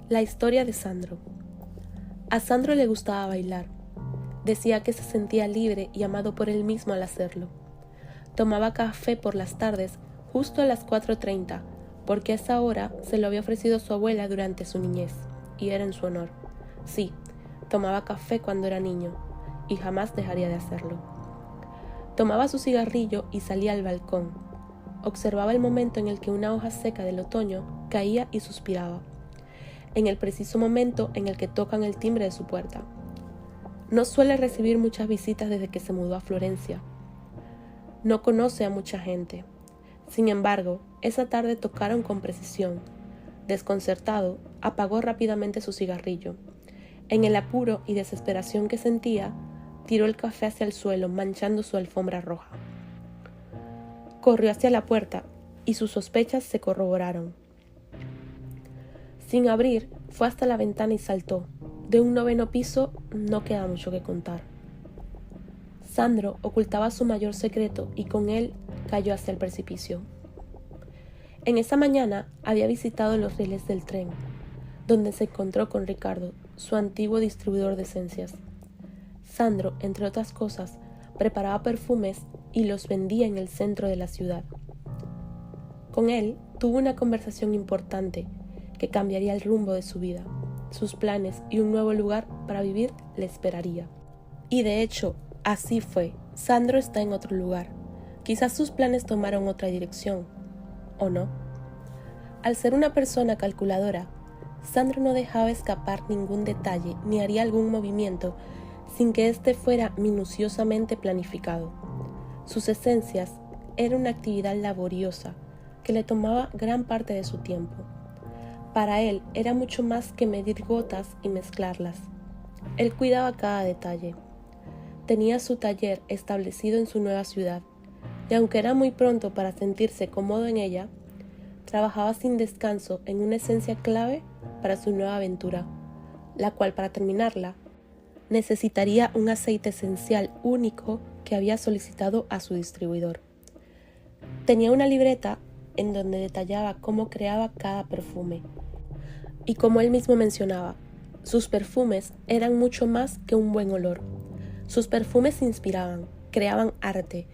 La historia de Sandro. A Sandro le gustaba bailar. Decía que se sentía libre y amado por él mismo al hacerlo. Tomaba café por las tardes, justo a las 4:30, porque a esa hora se lo había ofrecido su abuela durante su niñez, y era en su honor. Sí, tomaba café cuando era niño, y jamás dejaría de hacerlo. Tomaba su cigarrillo y salía al balcón. Observaba el momento en el que una hoja seca del otoño caía y suspiraba, en el preciso momento en el que tocan el timbre de su puerta. No suele recibir muchas visitas desde que se mudó a Florencia. No conoce a mucha gente. Sin embargo, esa tarde tocaron con precisión. Desconcertado, apagó rápidamente su cigarrillo. En el apuro y desesperación que sentía, tiró el café hacia el suelo, manchando su alfombra roja. Corrió hacia la puerta y sus sospechas se corroboraron. Sin abrir, fue hasta la ventana y saltó. De un 9º piso no queda mucho que contar. Sandro ocultaba su mayor secreto y con él cayó hacia el precipicio. En esa mañana había visitado los rieles del tren, donde se encontró con Ricardo, su antiguo distribuidor de esencias. Sandro, entre otras cosas, preparaba perfumes y los vendía en el centro de la ciudad. Con él tuvo una conversación importante que cambiaría el rumbo de su vida. Sus planes y un nuevo lugar para vivir le esperaría. Y de hecho, así fue. Sandro está en otro lugar. Quizás sus planes tomaron otra dirección, ¿o no? Al ser una persona calculadora, Sandro no dejaba escapar ningún detalle ni haría algún movimiento sin que éste fuera minuciosamente planificado. Sus esencias eran una actividad laboriosa que le tomaba gran parte de su tiempo. Para él era mucho más que medir gotas y mezclarlas. Él cuidaba cada detalle. Tenía su taller establecido en su nueva ciudad, y aunque era muy pronto para sentirse cómodo en ella, trabajaba sin descanso en una esencia clave para su nueva aventura, la cual, para terminarla, necesitaría un aceite esencial único que había solicitado a su distribuidor. Tenía una libreta en donde detallaba cómo creaba cada perfume. Y como él mismo mencionaba, sus perfumes eran mucho más que un buen olor. Sus perfumes inspiraban, creaban arte,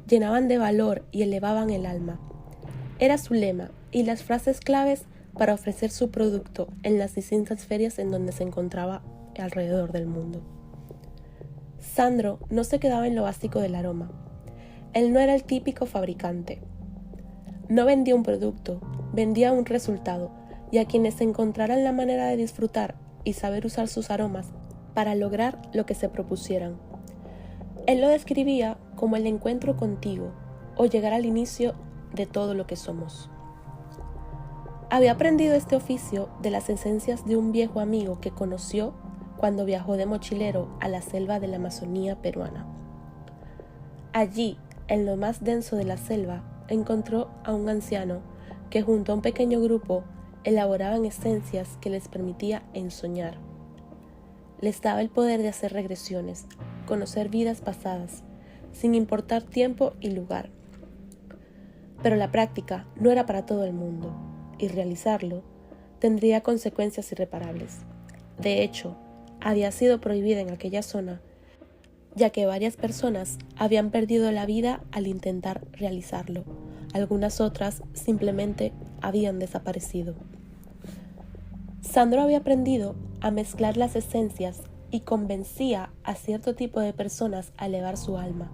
llenaban de valor y elevaban el alma. Era su lema y las frases claves para ofrecer su producto en las distintas ferias en donde se encontraba alrededor del mundo. Sandro no se quedaba en lo básico del aroma. Él no era el típico fabricante. No vendía un producto, vendía un resultado, y a quienes encontraran la manera de disfrutar y saber usar sus aromas para lograr lo que se propusieran. Él lo describía como el encuentro contigo o llegar al inicio de todo lo que somos. Había aprendido este oficio de las esencias de un viejo amigo que conoció cuando viajó de mochilero a la selva de la Amazonía peruana. Allí, en lo más denso de la selva, encontró a un anciano que junto a un pequeño grupo elaboraban esencias que les permitía ensoñar. Les daba el poder de hacer regresiones, conocer vidas pasadas, sin importar tiempo y lugar. Pero la práctica no era para todo el mundo, y realizarlo tendría consecuencias irreparables. De hecho, había sido prohibida en aquella zona, ya que varias personas habían perdido la vida al intentar realizarlo. Algunas otras simplemente habían desaparecido. Sandro había aprendido a mezclar las esencias y convencía a cierto tipo de personas a elevar su alma.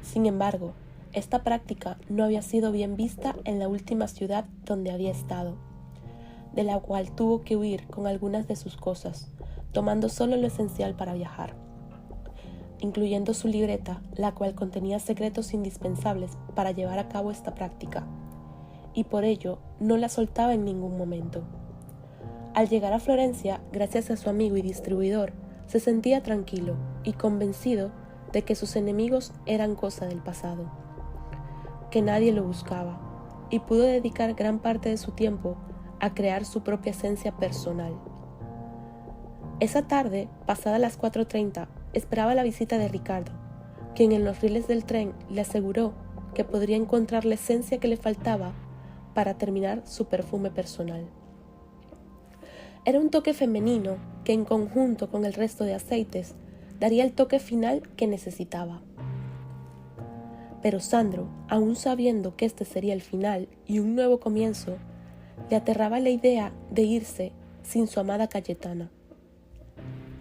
Sin embargo, esta práctica no había sido bien vista en la última ciudad donde había estado, de la cual tuvo que huir con algunas de sus cosas, tomando solo lo esencial para viajar, incluyendo su libreta, la cual contenía secretos indispensables para llevar a cabo esta práctica, y por ello no la soltaba en ningún momento. Al llegar a Florencia, gracias a su amigo y distribuidor, se sentía tranquilo y convencido de que sus enemigos eran cosa del pasado, que nadie lo buscaba, y pudo dedicar gran parte de su tiempo a crear su propia esencia personal. Esa tarde, pasada las 4:30, esperaba la visita de Ricardo, quien en los rieles del tren le aseguró que podría encontrar la esencia que le faltaba para terminar su perfume personal. Era un toque femenino que en conjunto con el resto de aceites daría el toque final que necesitaba. Pero Sandro, aún sabiendo que este sería el final y un nuevo comienzo, le aterraba la idea de irse sin su amada Cayetana,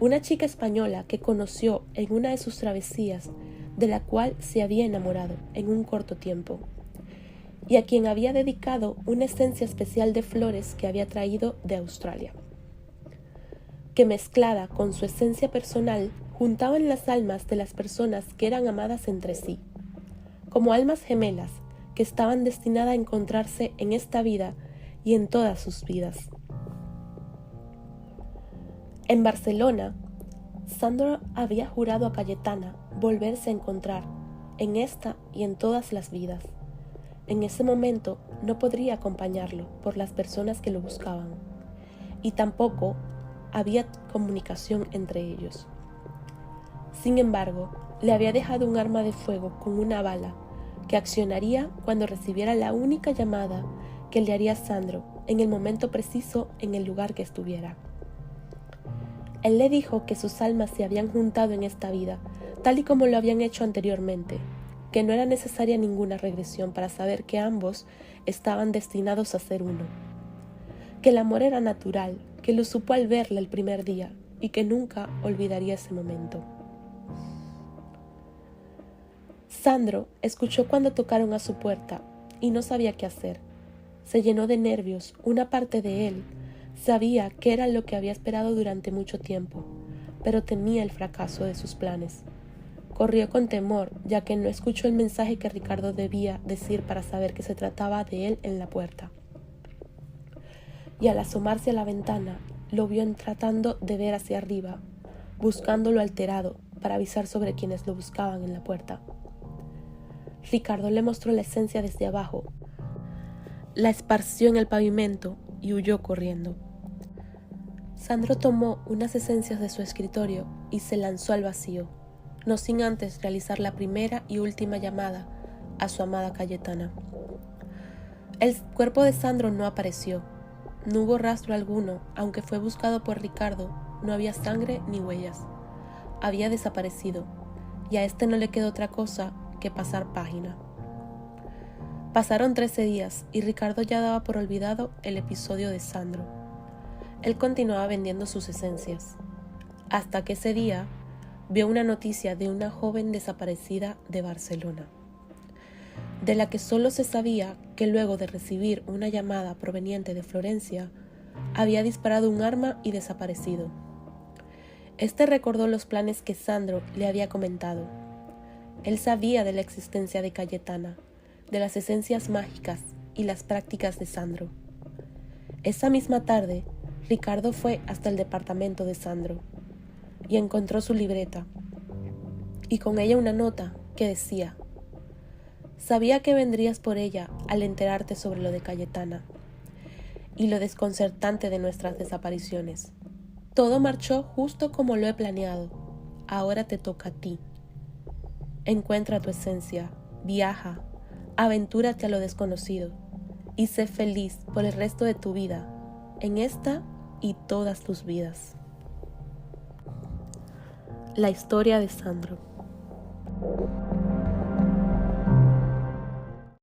una chica española que conoció en una de sus travesías, de la cual se había enamorado en un corto tiempo, y a quien había dedicado una esencia especial de flores que había traído de Australia, que mezclada con su esencia personal juntaban las almas de las personas que eran amadas entre sí, como almas gemelas que estaban destinadas a encontrarse en esta vida y en todas sus vidas. En Barcelona, Sandro había jurado a Cayetana volverse a encontrar en esta y en todas las vidas. En ese momento no podría acompañarlo por las personas que lo buscaban, y tampoco había comunicación entre ellos. Sin embargo, le había dejado un arma de fuego con una bala que accionaría cuando recibiera la única llamada que le haría Sandro en el momento preciso en el lugar que estuviera. Él le dijo que sus almas se habían juntado en esta vida, tal y como lo habían hecho anteriormente, que no era necesaria ninguna regresión para saber que ambos estaban destinados a ser uno, que el amor era natural, que lo supo al verla el primer día y que nunca olvidaría ese momento. Sandro escuchó cuando tocaron a su puerta y no sabía qué hacer. Se llenó de nervios. Una parte de él sabía que era lo que había esperado durante mucho tiempo, pero temía el fracaso de sus planes. Corrió con temor, ya que no escuchó el mensaje que Ricardo debía decir para saber que se trataba de él en la puerta. Y al asomarse a la ventana, lo vio tratando de ver hacia arriba, buscándolo alterado para avisar sobre quienes lo buscaban en la puerta. Ricardo le mostró la esencia desde abajo, la esparció en el pavimento y huyó corriendo. Sandro tomó unas esencias de su escritorio y se lanzó al vacío, no sin antes realizar la primera y última llamada a su amada Cayetana. El cuerpo de Sandro no apareció. No hubo rastro alguno, aunque fue buscado por Ricardo. No había sangre ni huellas. Había desaparecido, y a este no le quedó otra cosa que pasar página. Pasaron 13 días y Ricardo ya daba por olvidado el episodio de Sandro. Él continuaba vendiendo sus esencias, hasta que ese día vio una noticia de una joven desaparecida de Barcelona, de la que solo se sabía que luego de recibir una llamada proveniente de Florencia, había disparado un arma y desaparecido. Este recordó los planes que Sandro le había comentado. Él sabía de la existencia de Cayetana, de las esencias mágicas y las prácticas de Sandro. Esa misma tarde, Ricardo fue hasta el departamento de Sandro y encontró su libreta, y con ella una nota que decía: sabía que vendrías por ella al enterarte sobre lo de Cayetana y lo desconcertante de nuestras desapariciones. Todo marchó justo como lo he planeado. Ahora te toca a ti. Encuentra tu esencia, viaja, aventúrate a lo desconocido y sé feliz por el resto de tu vida, en esta y todas tus vidas. La historia de Sandro.